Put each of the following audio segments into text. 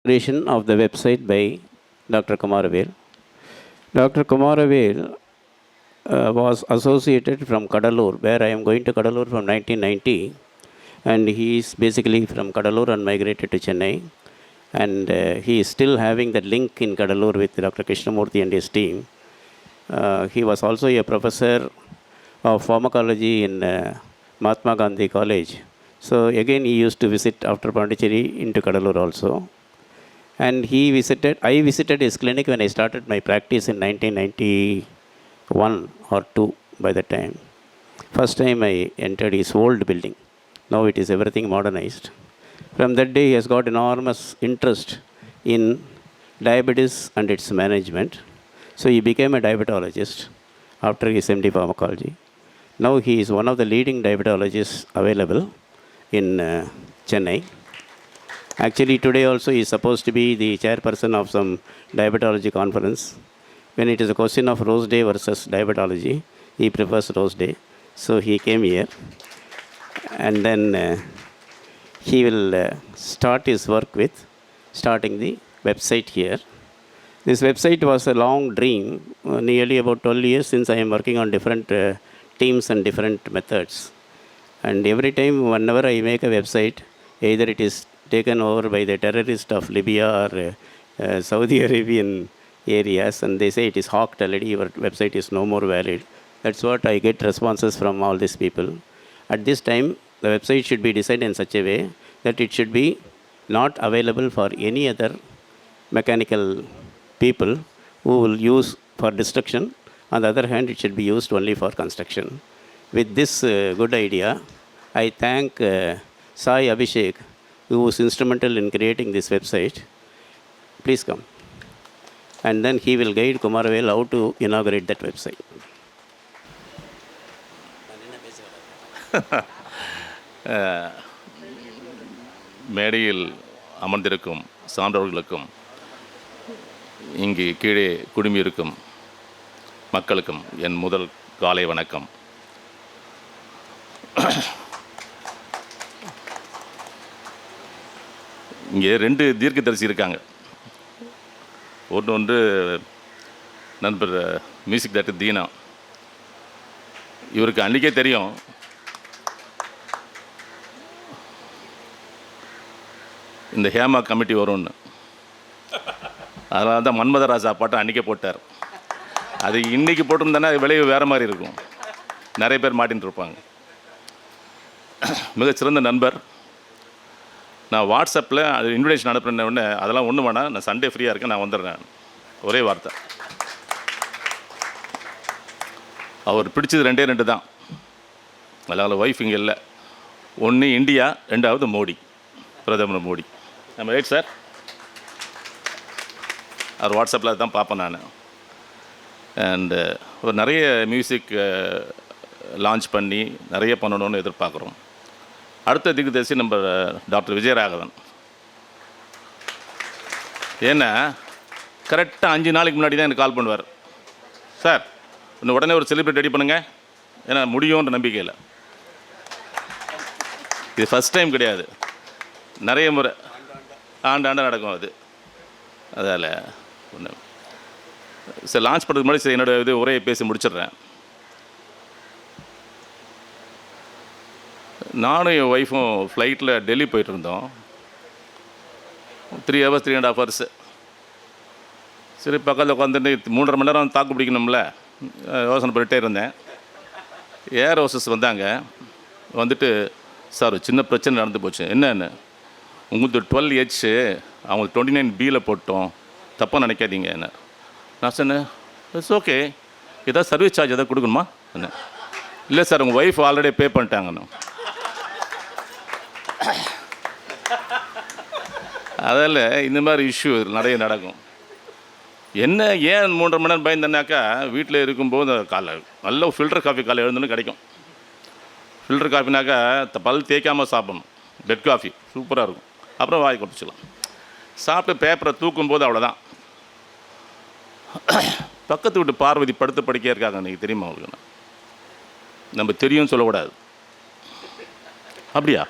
Creation of the website by Dr. Kumaravel. Dr. Kumaravel was associated from Kadalur, where I am going to Kadalur from 1990, and he is basically from Kadalur and migrated to Chennai, and he is still having that link in Kadalur with Dr. Krishnamurthy and his team. He was also a professor of pharmacology in Mahatma Gandhi College. So again, he used to visit after Pondicherry into Kadalur also. And I visited his clinic when I started my practice in 1991 or 2 by that time. First time I entered his old building. Now it is everything modernized. From that day, he has got enormous interest in diabetes and its management. So he became a diabetologist after his MD pharmacology. Now he is one of the leading diabetologists available in Chennai. Actually, today also he is supposed to be the chairperson of some diabetology conference. When it is a question of Rose Day versus diabetology, he prefers Rose Day. So he came here, and then he will start his work with starting the website here. This website was a long dream, nearly about 12 years since I am working on different teams and different methods. And every time, whenever I make a website, either it is taken over by the terrorists of Libya or Saudi Arabian areas, and they say it is hawked already, your website is no more valid. That's what I get responses from all these people. At this time, the website should be designed in such a way that it should be not available for any other mechanical people who will use for destruction. On the other hand, it should be used only for construction. With this good idea, I thank Sai Abhishek, who was instrumental in creating this website. Please come. And then he will guide Kumaravel how to inaugurate that website. மேடையில் அமர்ந்திருக்கும் சான்றோர்களுக்கும் இங்கு கீழே குடுமியிருக்கும் மக்களுக்கும் என் முதல் காலை வணக்கம். இங்கே 2 தீர்க்கதரிசி இருக்காங்க. ஒன்று நண்பர் மியூசிக் டைரக்டர் தீனா. இவருக்கு அன்றைக்கே தெரியும் இந்த ஹேமா கமிட்டி வரும்னு. அதனால தான் மன்மதராஜா பாட்டை அன்றைக்கே போட்டார். அது இன்றைக்கி போட்டிருந்தேன்னா விளைவு வேறு மாதிரி இருக்கும், நிறைய பேர் மாட்டின்னு இருப்பாங்க. மிகச்சிறந்த நண்பர். நான் வாட்ஸ்அப்பில் அது இன்விடேஷன் அனுப்புன உடனே அதெல்லாம் ஒன்றும் வேணாம், நான் சண்டே ஃப்ரீயாக இருக்கேன், நான் வந்துடுறேன், ஒரே வார்த்தை. அவர் பிடிச்சது 2 தான். அதனால் ஒய்ஃப் இங்கே இல்லை. ஒன்று இந்தியா, 2வது மோடி, பிரதமர் மோடி. நம்ம ரைட் சார்? அவர் வாட்ஸ்அப்பில் தான் பார்ப்பேன் நான். அண்டு ஒரு நிறைய மியூசிக் லான்ச் பண்ணி நிறைய பண்ணணும்னு எதிர்பார்க்குறோம். அடுத்த திக்குதரிசி நம்ம டாக்டர் விஜயராகவன். ஏன்னா கரெக்டாக 5 நாளைக்கு முன்னாடி தான் எனக்கு கால் பண்ணுவார். சார் இன்னும் உடனே ஒரு செலிப்ரேட் ரெடி பண்ணுங்கள், ஏன்னா முடியும்ன்ற நம்பிக்கையில். இது ஃபஸ்ட் டைம் கிடையாது, நிறைய முறை ஆண்டாண்டு நடக்கும் அது. அதால் ஒன்று சரி லான்ச் பண்ணுறதுக்கு முன்னாடி சரி என்னோடய இது உரையை பேசி முடிச்சிடுறேன். நானும் என் ஒய்ஃபும் ஃப்ளைட்டில் டெல்லி போயிட்டுருந்தோம். 3 hours 3.5 hours. சரி பக்கத்தில் உட்காந்துட்டு 3.5 மணி நேரம் தாக்கு பிடிக்கணும்ல, யோசனை பண்ணிகிட்டே இருந்தேன். ஏர் ஹோஸ்டஸ் வந்தாங்க. வந்துட்டு சார் ஒரு சின்ன பிரச்சனை நடந்து போச்சு. என்னன்னு? உங்களுக்கு 12H, அவங்களுக்கு 29B போட்டோம், தப்பாக நினைக்காதீங்க என்ன. நான் சொன்னேன் இட்ஸ் ஓகே, ஏதாவது சர்வீஸ் சார்ஜ் எதாவது கொடுக்கணுமா என்ன? இல்லை சார் உங்கள் ஒய்ஃப் ஆல்ரெடி பே பண்ணிட்டாங்கன்னு. அதில் இந்த மாதிரி இஷ்யூ நிறைய நடக்கும். என்ன ஏன் 3.5 மணி நேரம் பயந்தேன்னாக்கா, வீட்டில் இருக்கும்போது காலை நல்ல ஃபில்டர் காஃபி காலை எழுந்துன்னு கிடைக்கும். ஃபில்டர் காஃபினாக்கா பல் தேய்க்காமல் சாப்பிடணும். பெட் காஃபி சூப்பராக இருக்கும். அப்புறம் வாய் குடிச்சிக்கலாம். சாப்பிட்டு பேப்பரை தூக்கும்போது அவ்வளோதான். பக்கத்து வீட்டு பார்வதி படுத்து படிக்க இருக்காங்க. அன்றைக்கி தெரியுமா அவங்களுக்கு? நம்ம தெரியும்னு சொல்லக்கூடாது. அப்படியா?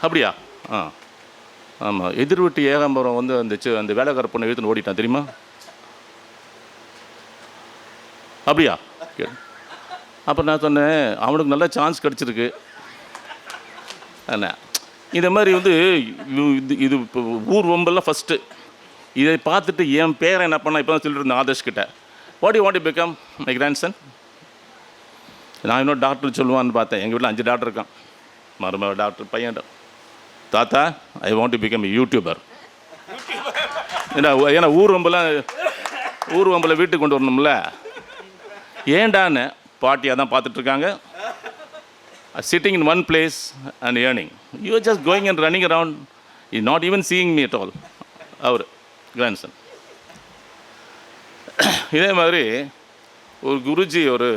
அப்படியா? ஆமாம், எதிர் வீட்டு ஏகாம்பரம் வந்து அந்த வேலைக்கார பொண்ணை இழுத்துன்னு ஓடிட்டான் தெரியுமா? அப்படியா? அப்போ நான் சொன்னேன், அவனுக்கு நல்ல சான்ஸ் கிடச்சிருக்கு. என்ன இந்த மாதிரி வந்து இது இப்போ ஊர் வம்பெல்லாம் ஃபஸ்ட்டு இதை பார்த்துட்டு என் பேரை என்ன பண்ணால் இப்போ தான் சொல்லிட்டு இருந்தேன் ஆதர்ஷ் கிட்ட, what you want to become my grandson. நான் இன்னொரு டாக்டர் சொல்லுவான்னு பார்த்தேன். எங்கள் வீட்டில் 5 டாக்டர் இருக்கான். மருமக டாக்டர், பையன். தாத்தா, I want to become YouTuber. ஏன்னா ஊர் வம்பெல்லாம் வீட்டுக்கு கொண்டு வரணும்ல. ஏண்டான்னு பாட்டியாக தான் பார்த்துட்ருக்காங்க. Sitting in one place and earning. You are just going and running around. You're not even seeing me at all. Our grandson. இதே மாதிரி ஒரு குருஜி, ஒரு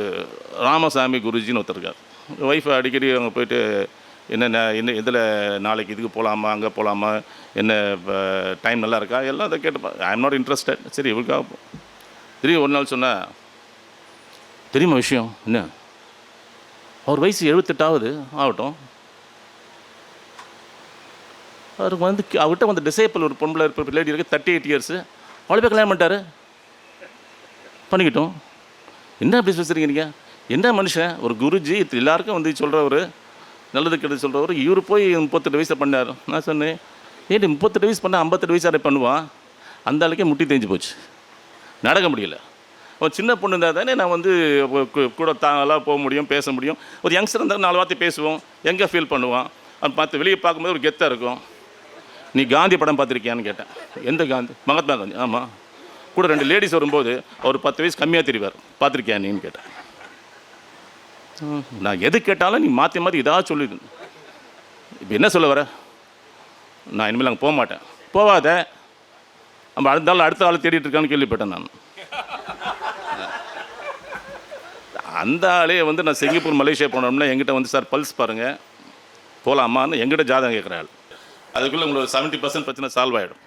ராமசாமி குருஜின்னு ஒருத்தர் இருக்கார். ஒய்ஃபை அடிக்கடி அவங்க போயிட்டு என்ன இதில் நாளைக்கு இதுக்கு போகலாமா, அங்கே போகலாமா, என்ன டைம் நல்லா இருக்கா, எல்லாம் அதை கேட்டுப்பா. I am not interested. சரி இவருக்காக திடீர்னு ஒரு நாள் சொன்னால், தெரியுமா விஷயம் என்ன, அவர் வயசு 78 ஆகட்டும், அவருக்கு வந்து அவர்கிட்ட வந்து டிசேபிள் ஒரு பொம்பளை இருப்ப லேடி இருக்குது, 38 இயர்ஸு. அவ்வளோ போய் கல்யாணம் பண்ணிக்கிட்டோம். என்ன அப்படி பேசுகிறீங்க நீங்கள்? என்ன மனுஷன், ஒரு குருஜி எல்லாருக்கும் வந்து சொல்கிறவர், நல்லது கெடுத்து சொல்கிறவர், இவர் போய் 38 வயசில் பண்ணார். நான் சொன்னேன், ஏன் 38 வயசு பண்ணால் 58 வயசாக பண்ணுவான்? அந்த ஆளுக்கே முட்டி தேஞ்சு போச்சு, நடக்க முடியல. ஒரு சின்ன பொண்ணு இருந்தால் தானே நான் வந்து கூட தாங்களாக போக முடியும், பேச முடியும். ஒரு யங்ஸ்டர் இருந்தால் 4 வார்த்தை பேசுவோம், எங்கே ஃபீல் பண்ணுவான். அது பார்த்து வெளியே பார்க்கும்போது ஒரு கெத்தாக இருக்கும். நீ காந்தி படம் பார்த்துருக்கியான்னு கேட்டேன். எந்த காந்தி? மகாத்மா காந்தி. ஆமாம். கூட 2 லேடிஸ் வரும்போது அவர் 10 வயசு கம்மியாக தெரிவார். பார்த்துருக்கியா நீன்னு கேட்டேன். நான் எது கேட்டாலும் நீ மாற்றி இதாக சொல்லிடு. இப்போ என்ன சொல்ல வர? நான் இனிமேல் அங்கே போக மாட்டேன். போகாத, நம்ம அடுத்த ஆள் தேடிட்டு இருக்கான்னு கேள்விப்பட்டேன் நான். அந்த ஆளே வந்து நான் சிங்கப்பூர் மலேசியா போனோம்னா எங்கிட்ட வந்து, சார் பல்ஸ் பாருங்கள் போகலாமான்னு எங்கிட்ட ஜாதகம் கேட்குற ஆள். அதுக்குள்ளே உங்களுக்கு 70% பிரச்சனை சால்வ் ஆகிடும்.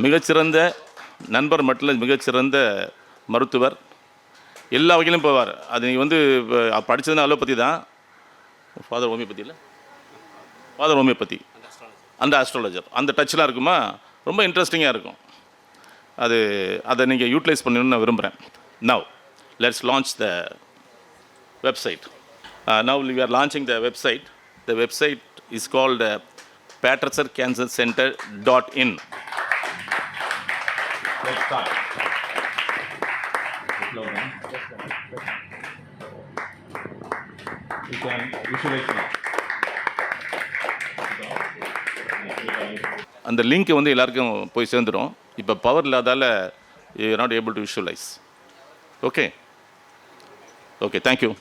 மிகச்சிறந்த நண்பர் மட்டும் இல்லை, மிகச்சிறந்த மருத்துவர், எல்லா வகையிலும் போவார். அது நீங்கள் வந்து படித்ததுன்னா அலோபதி தான். ஃபாதர் ஹோமியோபதி இல்லை, ஃபாதர் ஹோமியோபதி, அந்த ஆஸ்ட்ராலஜர், அந்த டச்லாம் இருக்குமா, ரொம்ப இன்ட்ரெஸ்டிங்காக இருக்கும். அதை நீங்கள் யூட்டிலைஸ் பண்ணணும்னு நான் விரும்புகிறேன். Now let's launch the website. Now we are launching the website. The website is called pattersoncancercenter.in. Let's start. You can visualize now. அந்த லிங்க் வந்து எல்லாருக்கும் போய் சேர்ந்துடும். இப்போ power இல்லாதால you are not able to visualize. Okay, thank you.